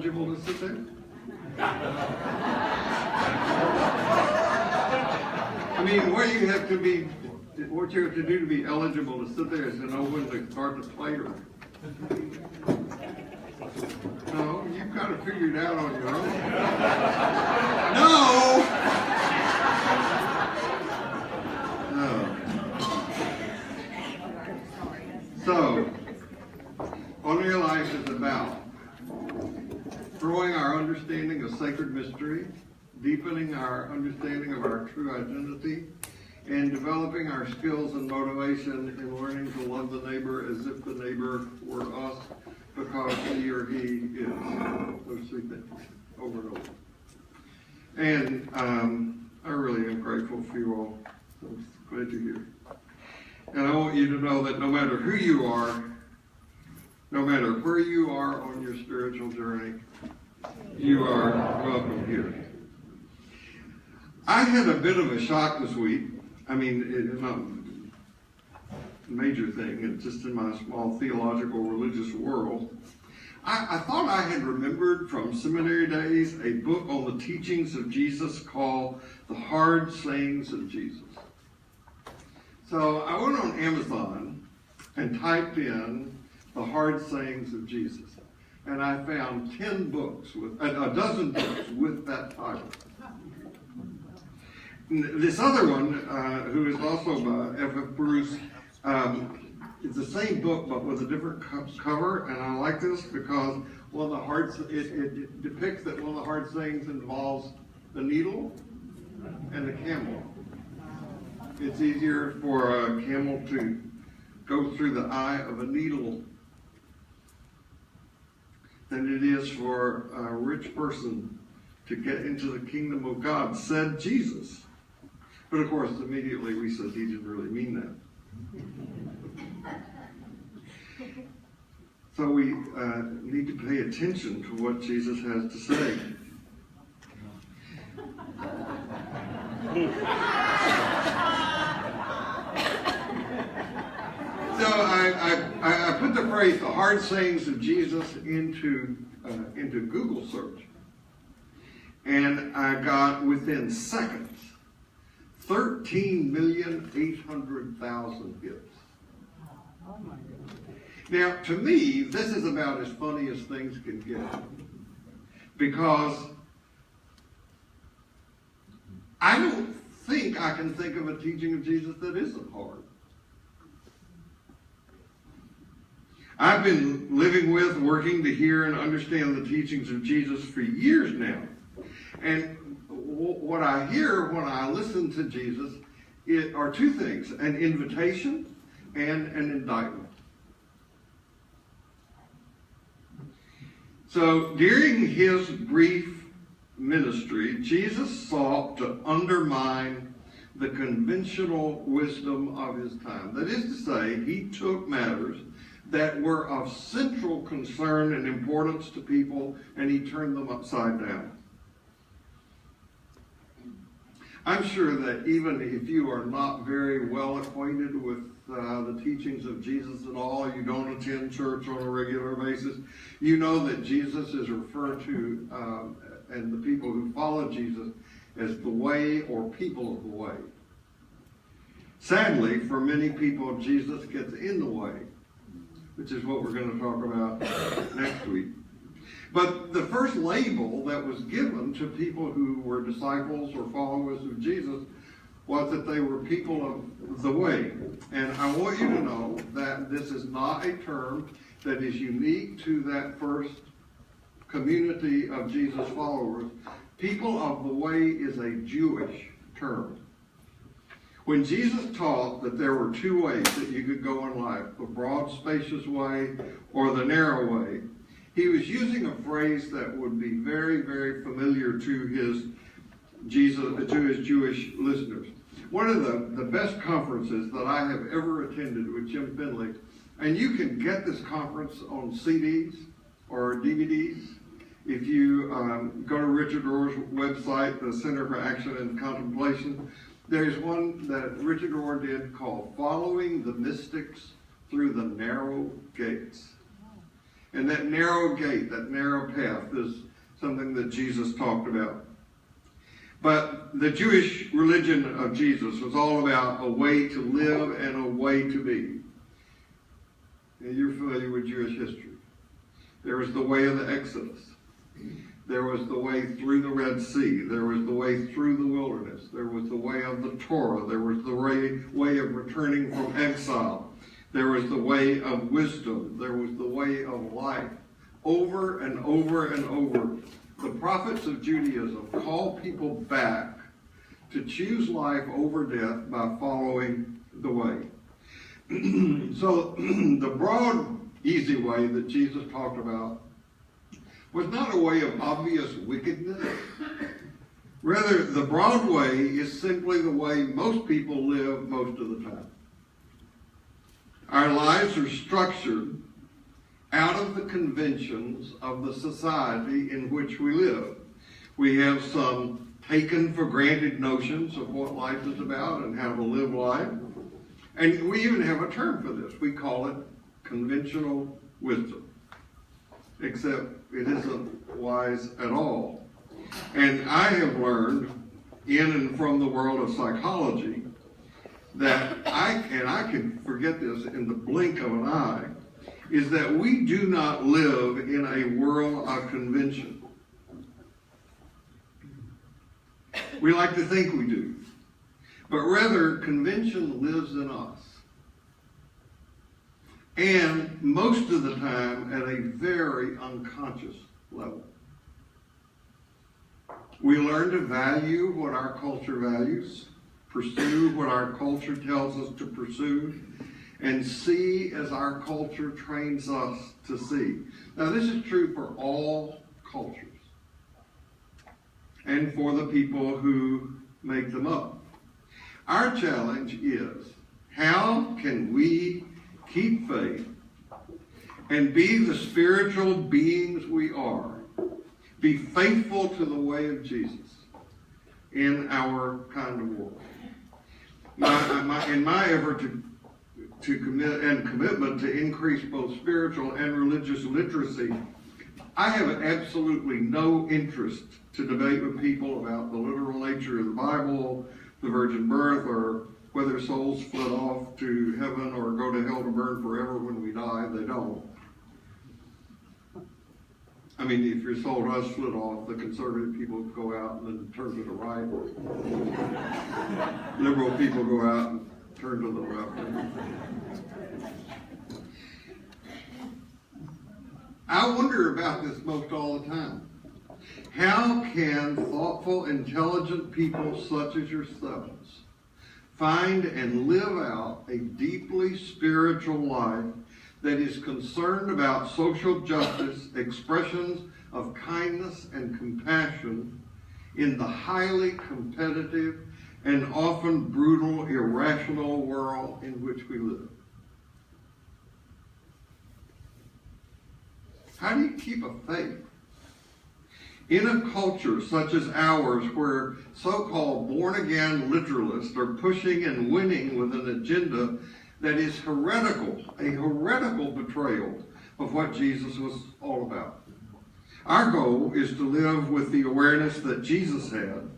eligible to sit there? I mean, what you have to do to be eligible to sit there is to know when to start the player. No, you've got to figure it out on your own. No! No. So, On Your Life is about growing our understanding of sacred mystery, deepening our understanding of our true identity, and developing our skills and motivation in learning to love the neighbor as if the neighbor were us, because he or he is. Those three things, over and over. And I really am grateful for you all. I'm glad you're here. And I want you to know that no matter who you are, no matter where you are on your spiritual journey, you are welcome here. I had a bit of a shock this week. I mean, it's not a major thing. It's just in my small theological religious world. I thought I had remembered from seminary days a book on the teachings of Jesus called The Hard Sayings of Jesus. So I went on Amazon and typed in The Hard Sayings of Jesus. And I found 10 books, a dozen books with that title. This other one, who is also by F.F. Bruce, it's the same book but with a different cover, and I like this because it depicts that one of the hard sayings involves the needle and the camel. It's easier for a camel to go through the eye of a needle than it is for a rich person to get into the kingdom of God, said Jesus. But of course, immediately we said he didn't really mean that. So we need to pay attention to what Jesus has to say. So I put the phrase, the hard sayings of Jesus, into Google search. And I got, within seconds, 13,800,000 hits. Oh my goodness. Now, to me, this is about as funny as things can get. Because I don't think I can think of a teaching of Jesus that isn't hard. I've been living with, working to hear and understand the teachings of Jesus for years now. And what I hear when I listen to Jesus are two things: an invitation and an indictment. So during his brief ministry, Jesus sought to undermine the conventional wisdom of his time. That is to say, he took matters that were of central concern and importance to people, and he turned them upside down. I'm sure that even if you are not very well acquainted with the teachings of Jesus at all, you don't attend church on a regular basis, you know that Jesus is referred to, and the people who follow Jesus, as the way or people of the way. Sadly, for many people, Jesus gets in the way, which is what we're going to talk about next week. But the first label that was given to people who were disciples or followers of Jesus was that they were people of the way. And I want you to know that this is not a term that is unique to that first community of Jesus followers. People of the way is a Jewish term. When Jesus taught that there were two ways that you could go in life, the broad, spacious way or the narrow way, he was using a phrase that would be very, very familiar to his Jewish listeners. One of the best conferences that I have ever attended with Jim Finley, and you can get this conference on CDs or DVDs. If you go to Richard Rohr's website, the Center for Action and Contemplation, there's one that Richard Rohr did called Following the Mystics Through the Narrow Gates. And that narrow gate, that narrow path is something that Jesus talked about. But the Jewish religion of Jesus was all about a way to live and a way to be. And you're familiar with Jewish history. There was the way of the Exodus. There was the way through the Red Sea. There was the way through the wilderness. There was the way of the Torah. There was the way of returning from exile. There was the way of wisdom. There was the way of life. Over and over and over, the prophets of Judaism call people back to choose life over death by following the way. So the broad, easy way that Jesus talked about was not a way of obvious wickedness. Rather, the broad way is simply the way most people live most of the time. Our lives are structured out of the conventions of the society in which we live. We have some taken for granted notions of what life is about and how to live life. And we even have a term for this. We call it conventional wisdom. Except it isn't wise at all. And I have learned in and from the world of psychology that I can forget this in the blink of an eye, is that we do not live in a world of convention. We like to think we do. But rather, convention lives in us. And most of the time at a very unconscious level. We learn to value what our culture values, pursue what our culture tells us to pursue, and see as our culture trains us to see. Now, this is true for all cultures and for the people who make them up. Our challenge is, how can we keep faith and be the spiritual beings we are, be faithful to the way of Jesus in our kind of world? In my effort to commitment to increase both spiritual and religious literacy, I have absolutely no interest to debate with people about the literal nature of the Bible, the virgin birth, or whether souls split off to heaven or go to hell to burn forever when we die. They don't. I mean, if your soul does split off, the conservative people go out and then turn to the right. Liberal people go out and turn to the left. I wonder about this most all the time. How can thoughtful, intelligent people such as yourselves find and live out a deeply spiritual life that is concerned about social justice, expressions of kindness and compassion in the highly competitive and often brutal, irrational world in which we live? How do you keep a faith in a culture such as ours, where so-called born-again literalists are pushing and winning with an agenda that is heretical, a heretical betrayal of what Jesus was all about? Our goal is to live with the awareness that Jesus had,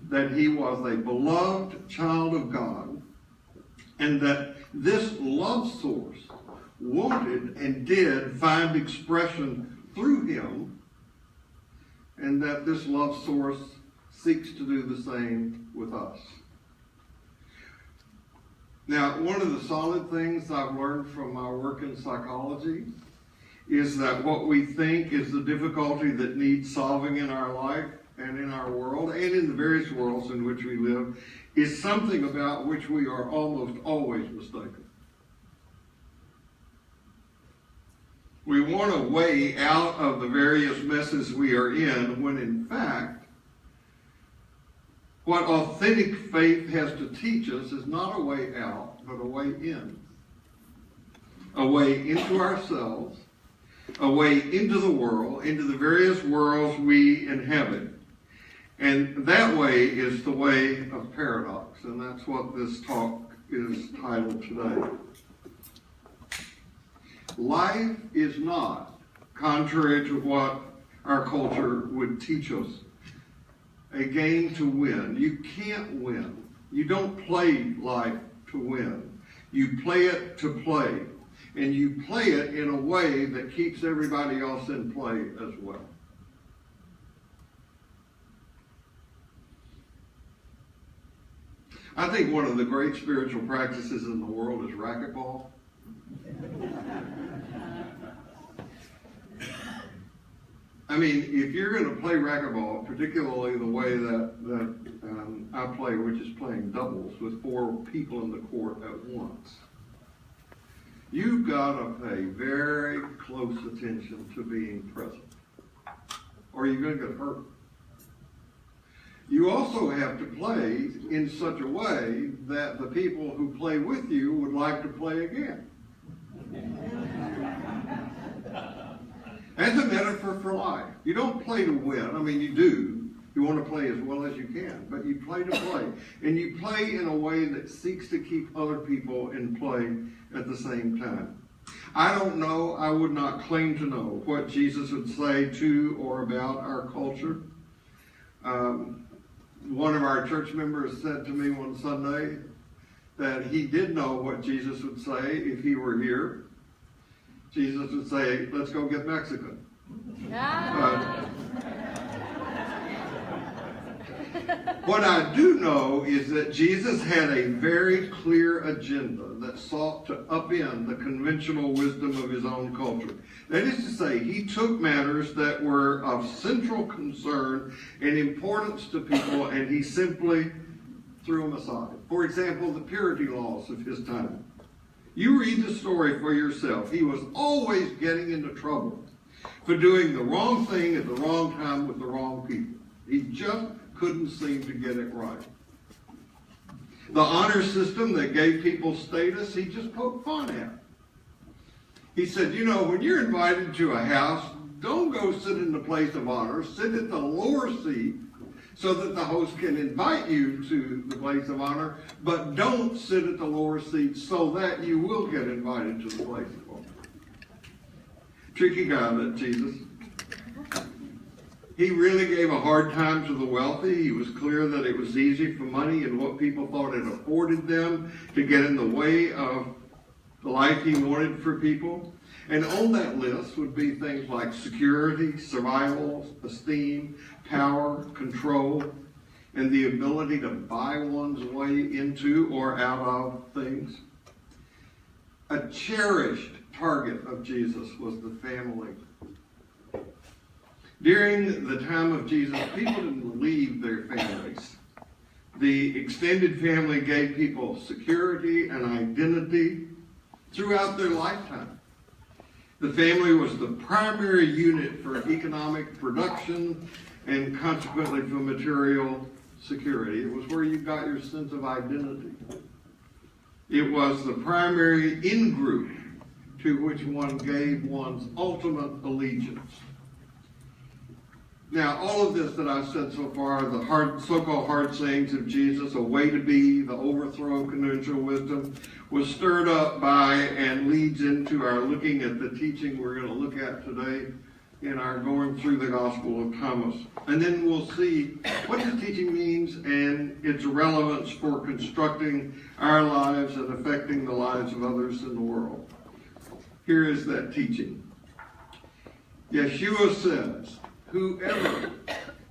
that he was a beloved child of God, and that this love source wanted and did find expression through him, and that this love source seeks to do the same with us. Now, one of the solid things I've learned from my work in psychology is that what we think is the difficulty that needs solving in our life and in our world and in the various worlds in which we live is something about which we are almost always mistaken. We want a way out of the various messes we are in, when in fact, what authentic faith has to teach us is not a way out, but a way in. A way into ourselves, a way into the world, into the various worlds we inhabit. And that way is the way of paradox, and that's what this talk is titled today. Life is not, contrary to what our culture would teach us, a game to win. You can't win. You don't play life to win. You play it to play. And you play it in a way that keeps everybody else in play as well. I think one of the great spiritual practices in the world is racquetball. I mean, if you're going to play racquetball, particularly the way that I play, which is playing doubles with 4 people in the court at once, you've got to pay very close attention to being present, or you're going to get hurt. You also have to play in such a way that the people who play with you would like to play again. That's a metaphor for life. You don't play to win. I mean, you do. You want to play as well as you can. But you play to play. And you play in a way that seeks to keep other people in play at the same time. I don't know, I would not claim to know what Jesus would say to or about our culture. One of our church members said to me one Sunday that he did know what Jesus would say if he were here. Jesus would say, let's go get Mexican. What I do know is that Jesus had a very clear agenda that sought to upend the conventional wisdom of his own culture. That is to say, he took matters that were of central concern and importance to people, and he simply threw them aside. For example, the purity laws of his time. You read the story for yourself. He was always getting into trouble for doing the wrong thing at the wrong time with the wrong people. He just couldn't seem to get it right. The honor system that gave people status, he just poked fun at. He said, you know, when you're invited to a house, don't go sit in the place of honor. Sit at the lower seat so that the host can invite you to the place of honor, but don't sit at the lower seat so that you will get invited to the place of honor. Tricky guy, that Jesus. He really gave a hard time to the wealthy. He was clear that it was easy for money and what people thought it afforded them to get in the way of the life he wanted for people. And on that list would be things like security, survival, esteem, power, control, and the ability to buy one's way into or out of things. A cherished target of Jesus was the family. During the time of Jesus, people didn't leave their families. The extended family gave people security and identity throughout their lifetime. The family was the primary unit for economic production and consequently for material security. It was where you got your sense of identity. It was the primary in-group to which one gave one's ultimate allegiance. Now, all of this that I've said so far, the so-called hard sayings of Jesus, a way to be, the overthrow of conventional wisdom, was stirred up by and leads into our looking at the teaching we're going to look at today in our going through the Gospel of Thomas. And then we'll see what the teaching means and its relevance for constructing our lives and affecting the lives of others in the world. Here is that teaching. Yeshua says, whoever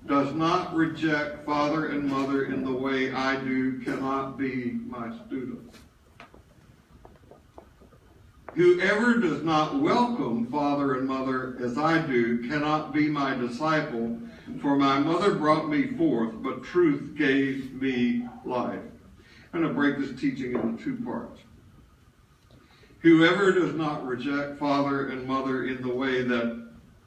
does not reject father and mother in the way I do cannot be my student. Whoever does not welcome father and mother as I do cannot be my disciple, for my mother brought me forth, but truth gave me life. I'm going to break this teaching into 2 parts. Whoever does not reject father and mother in the way that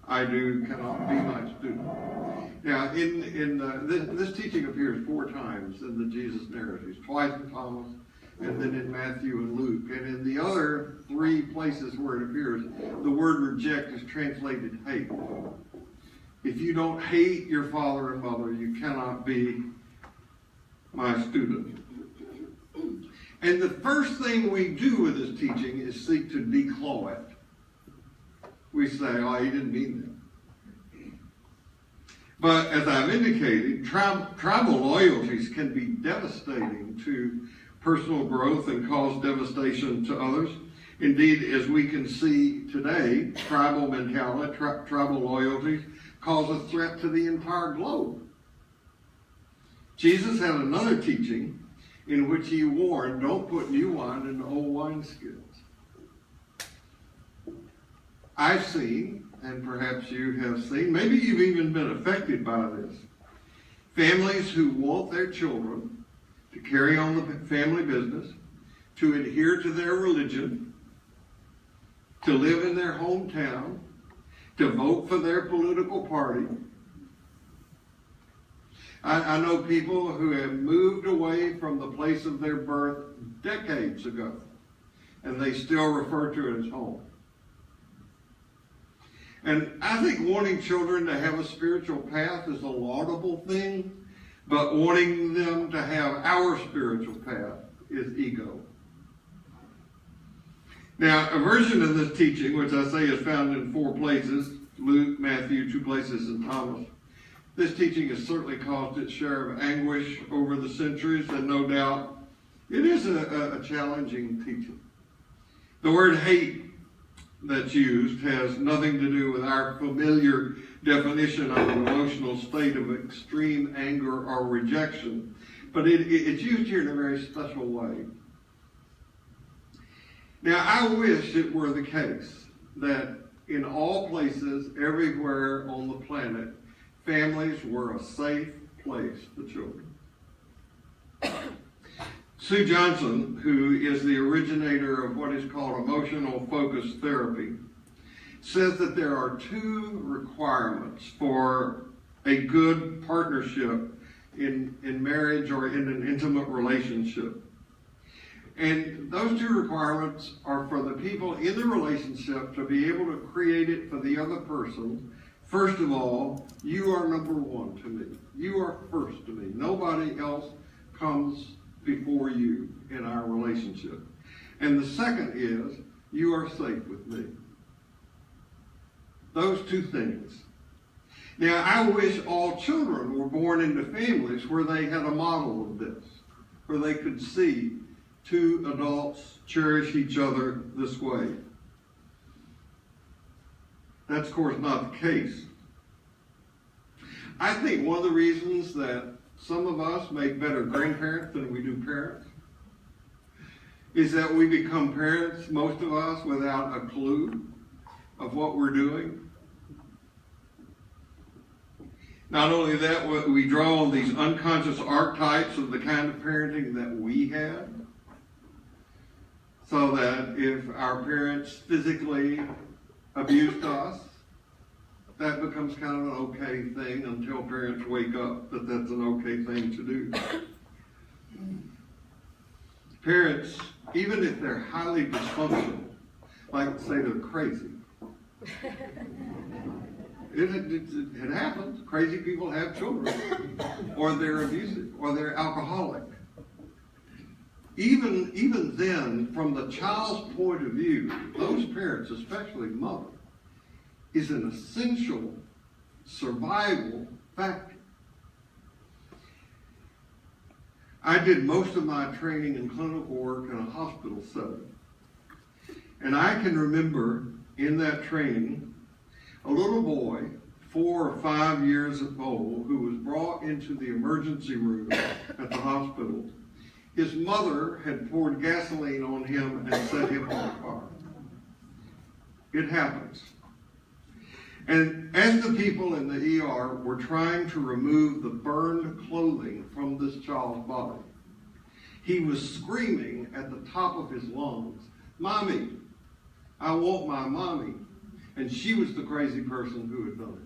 I do cannot be my student. Now, this teaching appears 4 times in the Jesus narratives, twice in Thomas, and then in Matthew and Luke. And in the other 3 places where it appears, the word reject is translated hate. If you don't hate your father and mother, you cannot be my student. And the first thing we do with this teaching is seek to declaw it. we say, oh, he didn't mean that. But as I've indicated, tribal loyalties can be devastating to personal growth and cause devastation to others. Indeed, as we can see today, tribal mentality, tribal loyalties cause a threat to the entire globe. Jesus had another teaching in which he warned, don't put new wine in old wineskins. I've seen, and perhaps you have seen, maybe you've even been affected by this, families who want their children to carry on the family business, to adhere to their religion, to live in their hometown, to vote for their political party. I know people who have moved away from the place of their birth decades ago, and they still refer to it as home. And I think wanting children to have a spiritual path is a laudable thing, but wanting them to have our spiritual path is ego. Now, a version of this teaching, which I say is found in 4 places, Luke, Matthew, 2 places, and Thomas, this teaching has certainly caused its share of anguish over the centuries, and no doubt it is a challenging teaching. The word hate that's used has nothing to do with our familiar definition of an emotional state of extreme anger or rejection, but it's used here in a very special way. Now, I wish it were the case that in all places, everywhere on the planet, families were a safe place for children. Sue Johnson, who is the originator of what is called emotional focused therapy, says that there are 2 requirements for a good partnership in marriage or in an intimate relationship. And those 2 requirements are for the people in the relationship to be able to create it for the other person. First of all, you are number 1 to me. You are first to me. Nobody else comes before you in our relationship. And the second is, you are safe with me. Those 2 things. Now, I wish all children were born into families where they had a model of this, where they could see 2 adults cherish each other this way. That's, of course, not the case. I think one of the reasons that some of us make better grandparents than we do parents is that we become parents, most of us, without a clue of what we're doing. Not only that, we draw on these unconscious archetypes of the kind of parenting that we had, so that if our parents physically abused us, that becomes kind of an okay thing until parents wake up that that's an okay thing to do. Parents, even if they're highly dysfunctional, like say they're crazy. It happens. Crazy people have children, or they're abusive, or they're alcoholic. Even then, from the child's point of view, those parents, especially mother, is an essential survival factor. I did most of my training in clinical work in a hospital setting. And I can remember in that training, a little boy, 4 or 5 years old, who was brought into the emergency room at the hospital. His mother had poured gasoline on him and set him on fire. It happens. And as the people in the ER were trying to remove the burned clothing from this child's body, he was screaming at the top of his lungs, "Mommy, I want my mommy." And she was the crazy person who had done it.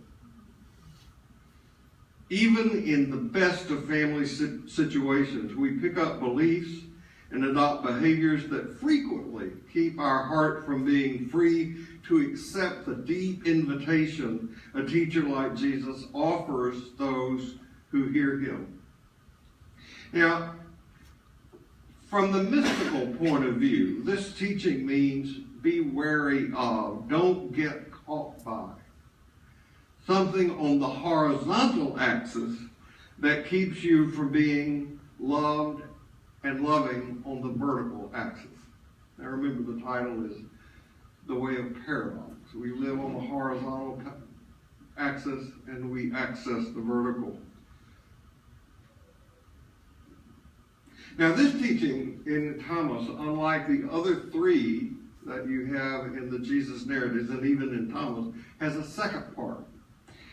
Even in the best of family situations, we pick up beliefs and adopt behaviors that frequently keep our heart from being free to accept the deep invitation a teacher like Jesus offers those who hear him. Now, from the mystical point of view, this teaching means be wary of, don't get taught by. Something on the horizontal axis that keeps you from being loved and loving on the vertical axis. Now remember, the title is The Way of Paradox. We live on the horizontal axis and we access the vertical. Now this teaching in Thomas, unlike the other three that you have in the Jesus narratives and even in Thomas, has a second part.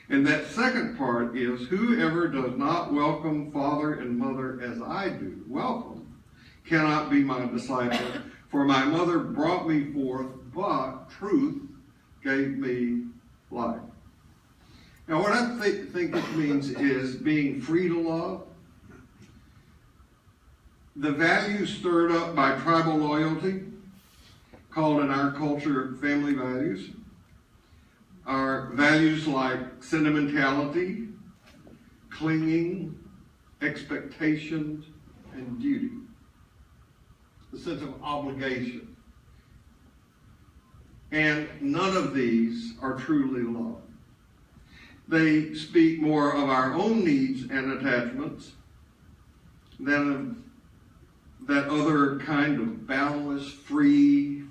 And that second part is, whoever does not welcome father and mother as I do, welcome, cannot be my disciple. For my mother brought me forth, but truth gave me life. Now what I think this means is being free to love. The values stirred up by tribal loyalty, called in our culture family values, are values like sentimentality, clinging, expectations, and duty. The sense of obligation. And none of these are truly love. They speak more of our own needs and attachments than of that other kind of boundless, freeing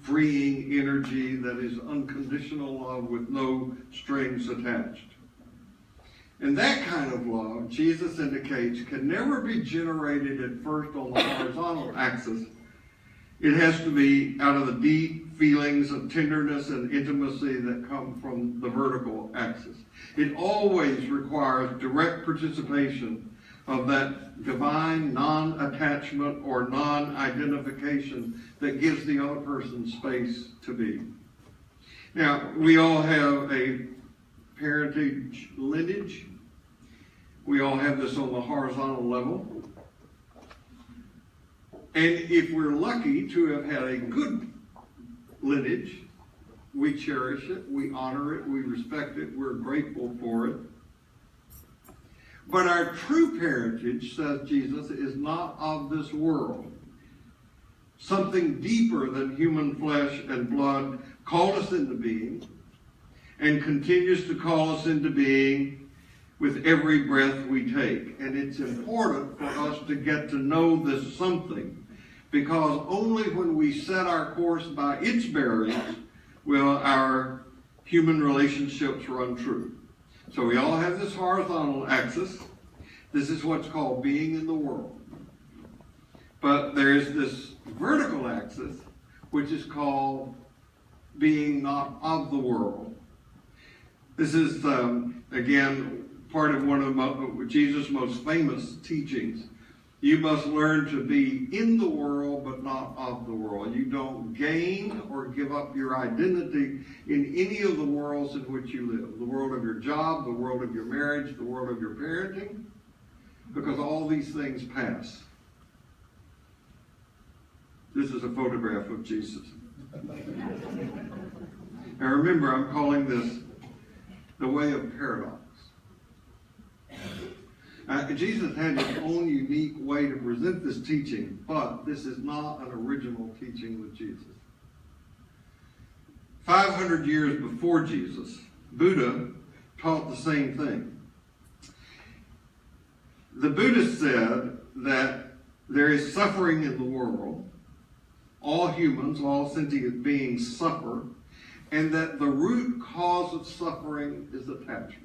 energy that is unconditional love with no strings attached. And that kind of love, Jesus indicates, can never be generated at first on the horizontal axis. It has to be out of the deep feelings of tenderness and intimacy that come from the vertical axis. It always requires direct participation of that divine non-attachment or non-identification that gives the other person space to be. Now, we all have a parentage lineage. We all have this on the horizontal level. And if we're lucky to have had a good lineage, we cherish it, we honor it, we respect it, we're grateful for it. But our true parentage, says Jesus, is not of this world. Something deeper than human flesh and blood called us into being and continues to call us into being with every breath we take. And it's important for us to get to know this something, because only when we set our course by its bearings will our human relationships run true. So we all have this horizontal axis. This is what's called being in the world. But there is this vertical axis, which is called being not of the world. This is, again, part of one of Jesus' most famous teachings. You must learn to be in the world, but not of the world. You don't gain or give up your identity in any of the worlds in which you live. The world of your job, the world of your marriage, the world of your parenting, because all these things pass. This is a photograph of Jesus. Now remember, I'm calling this the way of paradox. Jesus had his own unique way to present this teaching, but this is not an original teaching with Jesus. 500 years before Jesus, Buddha taught the same thing. The Buddhist said that there is suffering in the world. All humans, all sentient beings suffer, and that the root cause of suffering is attachment.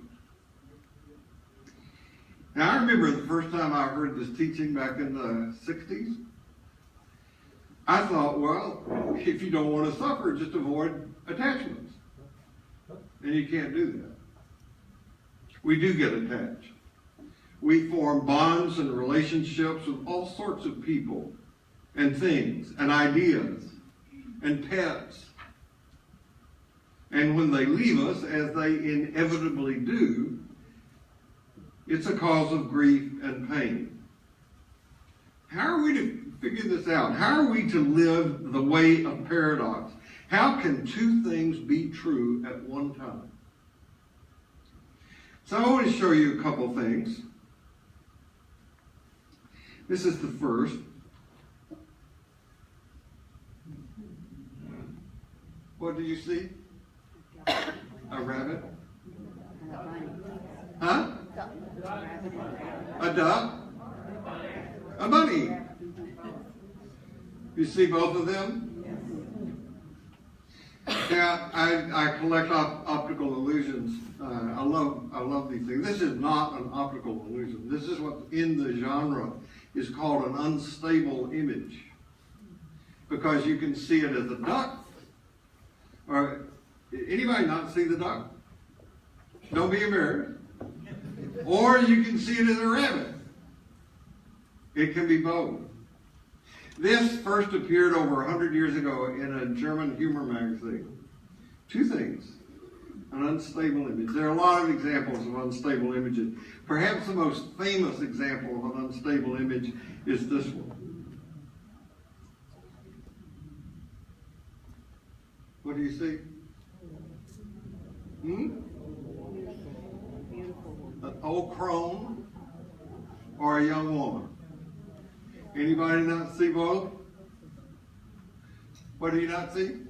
Now, I remember the first time I heard this teaching back in the 60s. I thought, well, if you don't want to suffer, just avoid attachments. And you can't do that. We do get attached. We form bonds and relationships with all sorts of people and things and ideas and pets. And when they leave us, as they inevitably do, it's a cause of grief and pain. How are we to figure this out? How are we to live the way of paradox? How can two things be true at one time? So I want to show you a couple things. This is the first. What do you see? A rabbit? Huh? A duck? A bunny? You see both of them? Yeah, I collect optical illusions. I love these things. This is not an optical illusion. This is what in the genre is called an unstable image, because you can see it as a duck. Or anybody not see the duck? Don't be embarrassed. Or you can see it as a rabbit. It can be both. This first appeared over 100 years ago in a German humor magazine. Two things. An unstable image. There are a lot of examples of unstable images. Perhaps the most famous example of an unstable image is this one. What do you see? An old crone or a young woman? Anybody not see both? What do you not see?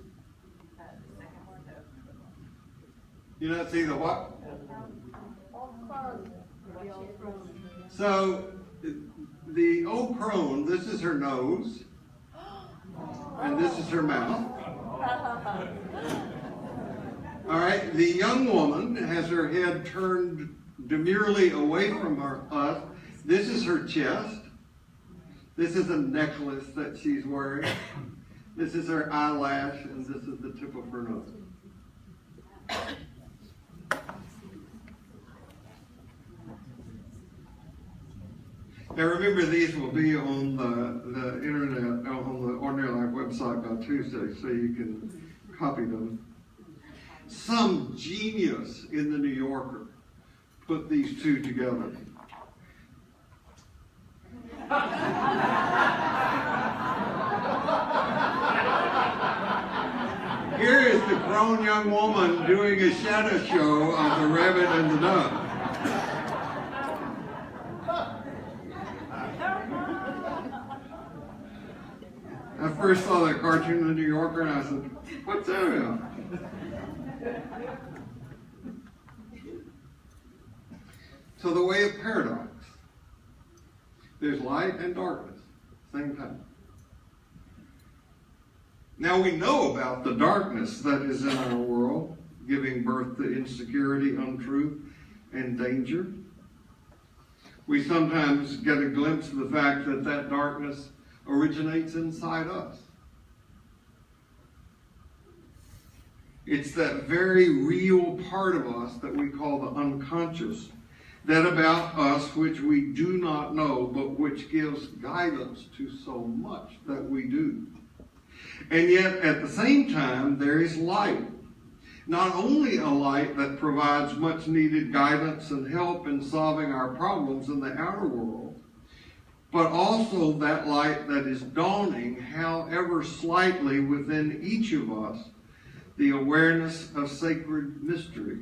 You not see the what? So the old crone, this is her nose, and this is her mouth. All right, the young woman has her head turned demurely away from us. This is her chest. This is a necklace that she's wearing. This is her eyelash, and this is the tip of her nose. Now remember, these will be on the internet, on the Ordinary Life website by Tuesday, so you can copy them. Some genius in the New Yorker put these two together. Here is the grown young woman doing a shadow show of the rabbit and the duck. I first saw that cartoon in the New Yorker and I said, what's that about? So the way of paradox. There's light and darkness, same time. Now we know about the darkness that is in our world, giving birth to insecurity, untruth, and danger. We sometimes get a glimpse of the fact that that darkness originates inside us. It's that very real part of us that we call the unconscious, that about us which we do not know, but which gives guidance to so much that we do. And yet, at the same time, there is light. Not only a light that provides much needed guidance and help in solving our problems in the outer world, but also that light that is dawning, however slightly, within each of us, the awareness of sacred mystery.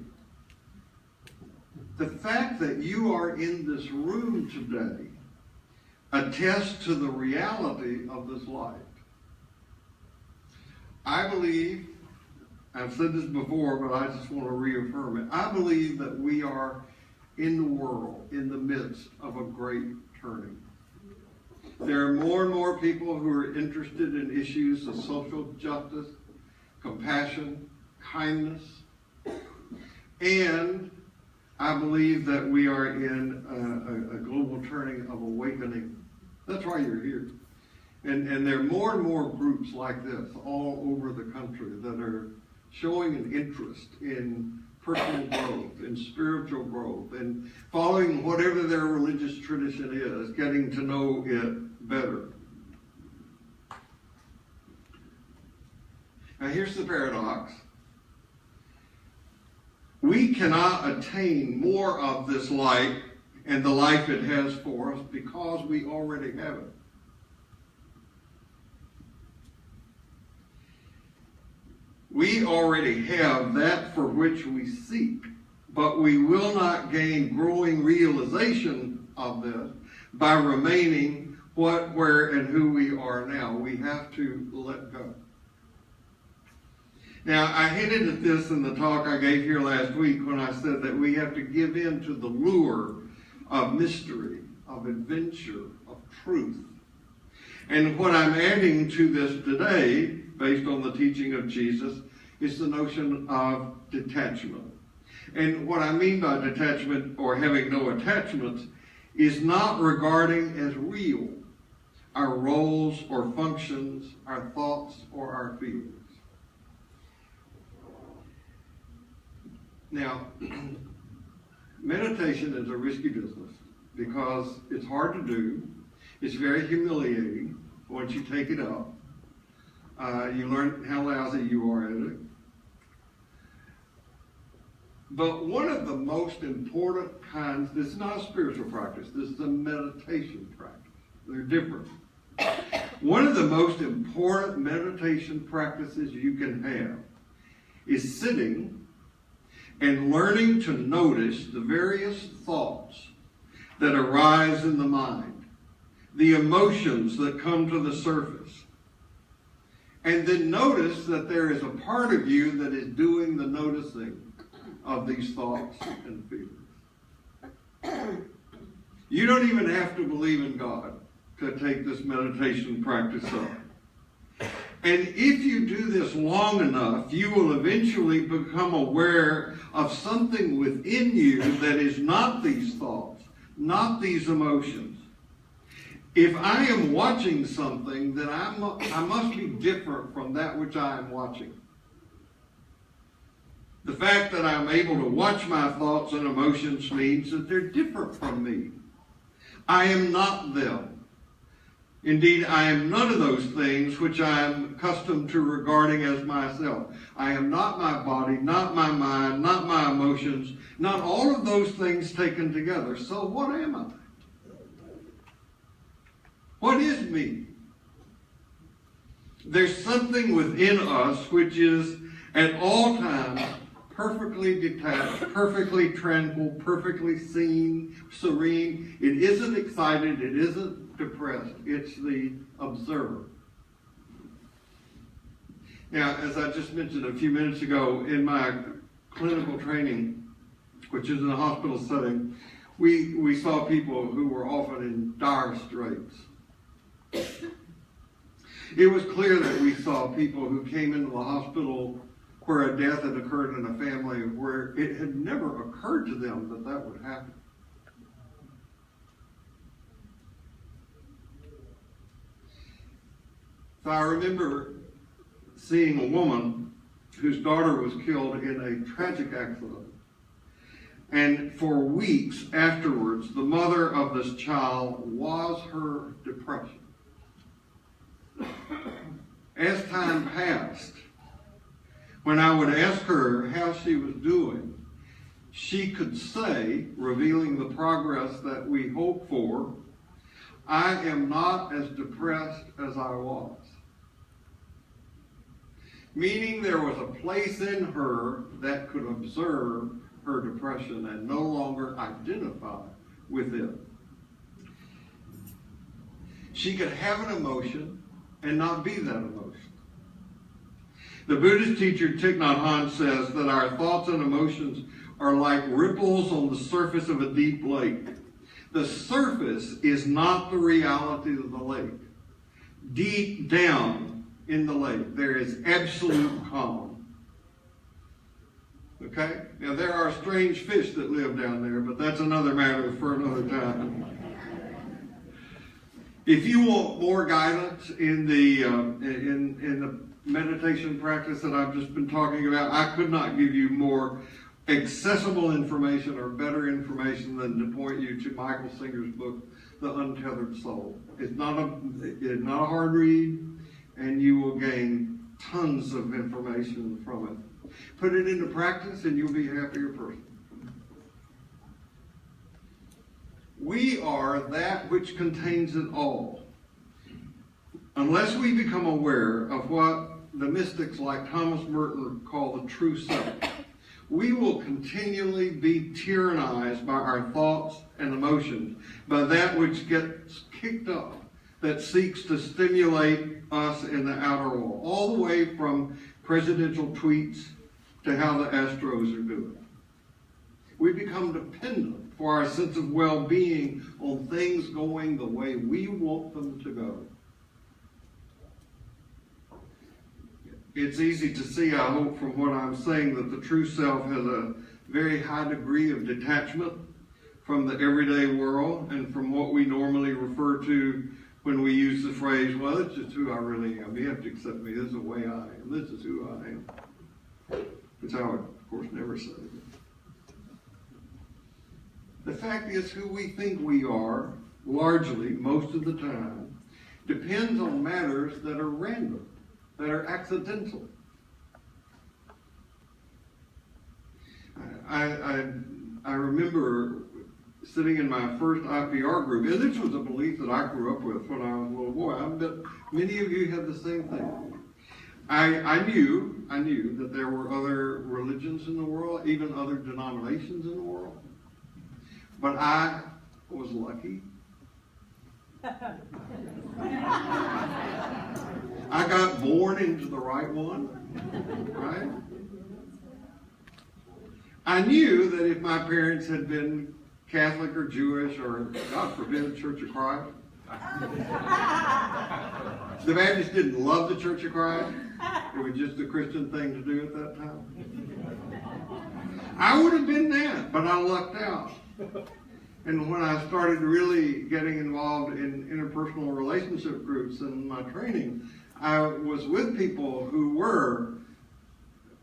The fact that you are in this room today attests to the reality of this light. I believe, I've said this before, but I just want to reaffirm it. I believe that we are in the world, in the midst of a great turning. There are more and more people who are interested in issues of social justice, compassion, kindness, and I believe that we are in a global turning of awakening. That's why you're here. And there are more and more groups like this all over the country that are showing an interest in personal growth, in spiritual growth, and following whatever their religious tradition is, getting to know it better. Now here's the paradox. We cannot attain more of this light and the life it has for us because we already have it. We already have that for which we seek, but we will not gain growing realization of this by remaining what, where, and who we are now. We have to let go. Now, I hinted at this in the talk I gave here last week when I said that we have to give in to the lure of mystery, of adventure, of truth. And what I'm adding to this today, based on the teaching of Jesus, is the notion of detachment. And what I mean by detachment, or having no attachments, is not regarding as real our roles or functions, our thoughts or our feelings. Now, meditation is a risky business because it's hard to do. It's very humiliating once you take it up. You learn how lousy you are at it. But one of the most important kinds, this is not a spiritual practice, this is a meditation practice. They're different. One of the most important meditation practices you can have is sitting and learning to notice the various thoughts that arise in the mind, the emotions that come to the surface. And then notice that there is a part of you that is doing the noticing of these thoughts and feelings. You don't even have to believe in God to take this meditation practice up. And if you do this long enough, you will eventually become aware of something within you that is not these thoughts, not these emotions. If I am watching something, then I must be different from that which I am watching. The fact that I'm able to watch my thoughts and emotions means that they're different from me. I am not them. Indeed, I am none of those things which I am accustomed to regarding as myself. I am not my body, not my mind, not my emotions, not all of those things taken together. So what am I? What is me? There's something within us which is at all times perfectly detached, perfectly tranquil, perfectly serene. It isn't excited, it isn't depressed. It's the observer. Now, as I just mentioned a few minutes ago, in my clinical training, which is in a hospital setting, we saw people who were often in dire straits. It was clear that we saw people who came into the hospital where a death had occurred in a family where it had never occurred to them that that would happen. So I remember seeing a woman whose daughter was killed in a tragic accident. And for weeks afterwards, the mother of this child was her depression. As time passed, when I would ask her how she was doing, she could say, revealing the progress that we hope for, I am not as depressed as I was. Meaning there was a place in her that could observe her depression and no longer identify with it. She could have an emotion and not be that emotion. The Buddhist teacher Thich Nhat Hanh says that our thoughts and emotions are like ripples on the surface of a deep lake. The surface is not the reality of the lake. Deep down in the lake, there is absolute calm. Okay? Now, there are strange fish that live down there, but that's another matter for another time. If you want more guidance in the meditation practice that I've just been talking about, I could not give you more accessible information or better information than to point you to Michael Singer's book, The Untethered Soul. It's not a hard read, and you will gain tons of information from it. Put it into practice and you'll be a happier person. We are that which contains it all. Unless we become aware of what the mystics like Thomas Merton call the true self, we will continually be tyrannized by our thoughts and emotions, by that which gets kicked up, that seeks to stimulate us in the outer world, all the way from presidential tweets to how the Astros are doing. We become dependent for our sense of well-being on things going the way we want them to go. It's easy to see, I hope, from what I'm saying, that the true self has a very high degree of detachment from the everyday world and from what we normally refer to when we use the phrase, well, that's just who I really am. You have to accept me. This is the way I am. This is who I am. Which I would, of course, never say. The fact is, who we think we are, largely, most of the time, depends on matters that are random, that are accidental. I remember sitting in my first IPR group, and this was a belief that I grew up with when I was a little boy. I bet many of you had the same thing. I knew that there were other religions in the world, even other denominations in the world. But I was lucky. I got born into the right one, right? I knew that if my parents had been Catholic or Jewish or, God forbid, Church of Christ, the Baptists didn't love the Church of Christ. It was just a Christian thing to do at that time. I would have been that, but I lucked out. And when I started really getting involved in interpersonal relationship groups and my training, I was with people who were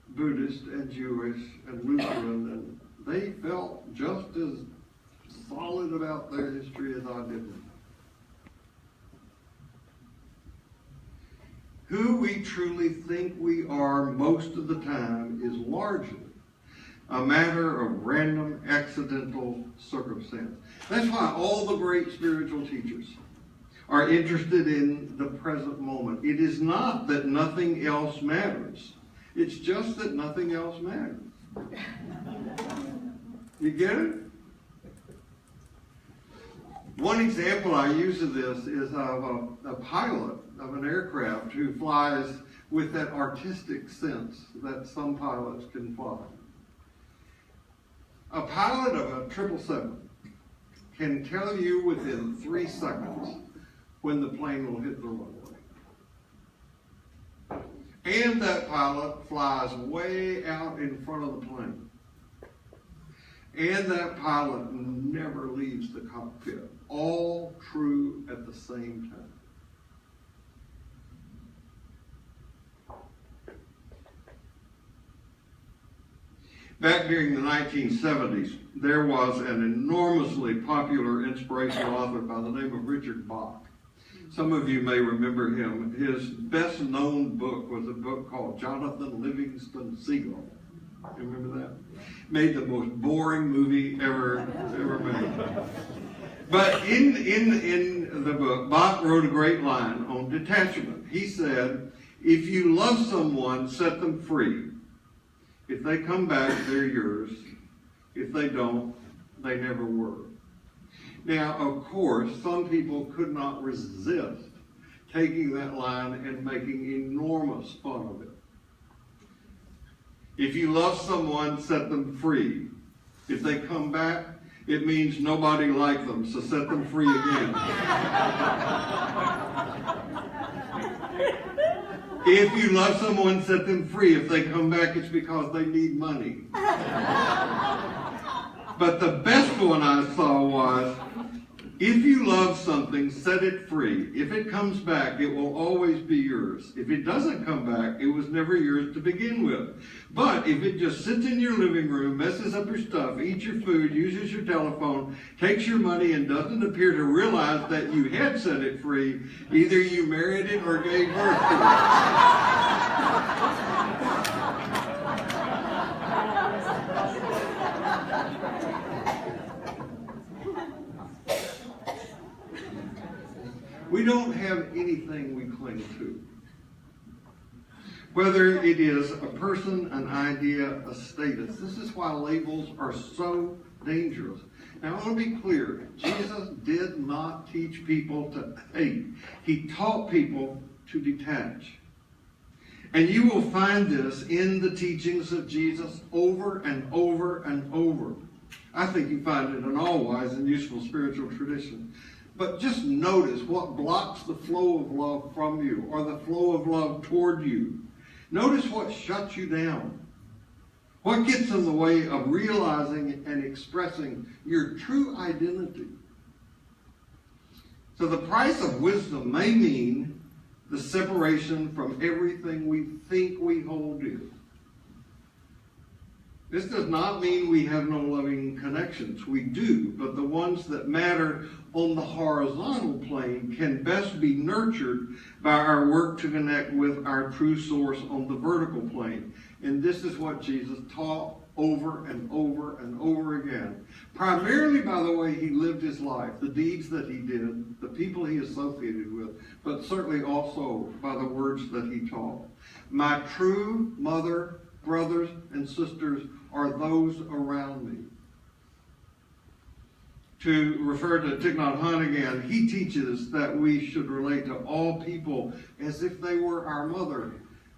Buddhist and Jewish and Lutheran, and they felt just as solid about their history as I did. Who we truly think we are most of the time is largely a matter of random, accidental circumstance. That's why all the great spiritual teachers are interested in the present moment. It is not that nothing else matters. It's just that nothing else matters. You get it? One example I use of this is of a pilot of an aircraft who flies with that artistic sense that some pilots can fly. A pilot of a 777 can tell you within 3 seconds when the plane will hit the runway. And that pilot flies way out in front of the plane. And that pilot never leaves the cockpit. All true at the same time. Back during the 1970s, there was an enormously popular inspirational author by the name of Richard Bach. Some of you may remember him. His best-known book was a book called Jonathan Livingston Seagull. You remember that? Made the most boring movie ever made. But in the book, Bach wrote a great line on detachment. He said, if you love someone, set them free. If they come back, they're yours. If they don't, they never were. Now, of course, some people could not resist taking that line and making enormous fun of it. If you love someone, set them free. If they come back, it means nobody liked them, so set them free again. If you love someone, set them free. If they come back, it's because they need money. But the best one I saw was, if you love something, set it free. If it comes back, it will always be yours. If it doesn't come back, it was never yours to begin with. But if it just sits in your living room, messes up your stuff, eats your food, uses your telephone, takes your money, and doesn't appear to realize that you had set it free, either you married it or gave birth to it. We don't have anything we cling to. Whether it is a person, an idea, a status. This is why labels are so dangerous. Now, I want to be clear. Jesus did not teach people to hate. He taught people to detach. And you will find this in the teachings of Jesus over and over and over. I think you find it in all wise and useful spiritual tradition. But just notice what blocks the flow of love from you, or the flow of love toward you. Notice what shuts you down. What gets in the way of realizing and expressing your true identity. So the price of wisdom may mean the separation from everything we think we hold dear. This does not mean we have no loving connections. We do, but the ones that matter on the horizontal plane can best be nurtured by our work to connect with our true source on the vertical plane. And this is what Jesus taught over and over and over again. Primarily by the way he lived his life, the deeds that he did, the people he associated with, but certainly also by the words that he taught. My true mother, brothers, and sisters are those around me. To refer to Thich Nhat Hanh again, he teaches that we should relate to all people as if they were our mother,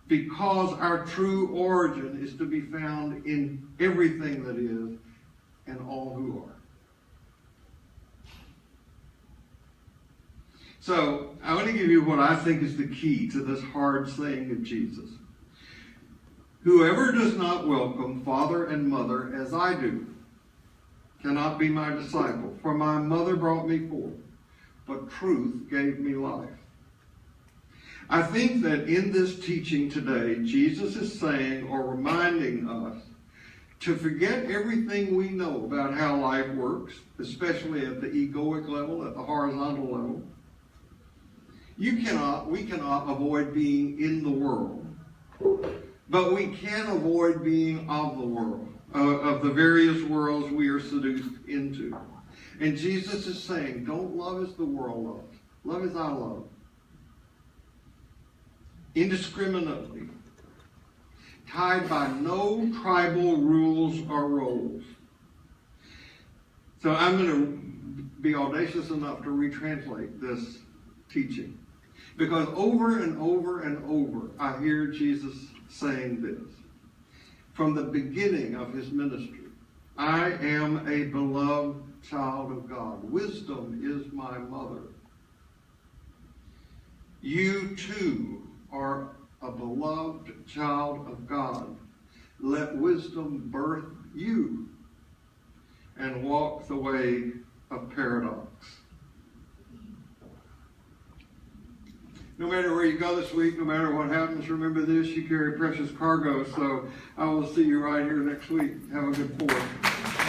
because our true origin is to be found in everything that is and all who are. So, I want to give you what I think is the key to this hard saying of Jesus. Whoever does not welcome father and mother as I do cannot be my disciple. For my mother brought me forth, but truth gave me life. I think that in this teaching today, Jesus is saying or reminding us to forget everything we know about how life works, especially at the egoic level, at the horizontal level. We cannot avoid being in the world, but we can avoid being of the world, of the various worlds we are seduced into. And Jesus is saying, don't love as the world loves. Love as I love. Indiscriminately. Tied by no tribal rules or roles. So I'm going to be audacious enough to retranslate this teaching. Because over and over and over, I hear Jesus saying this. From the beginning of his ministry, I am a beloved child of God. Wisdom is my mother. You too are a beloved child of God. Let wisdom birth you and walk the way of paradox. No matter where you go this week, no matter what happens, remember this, you carry precious cargo. So I will see you right here next week. Have a good 4th.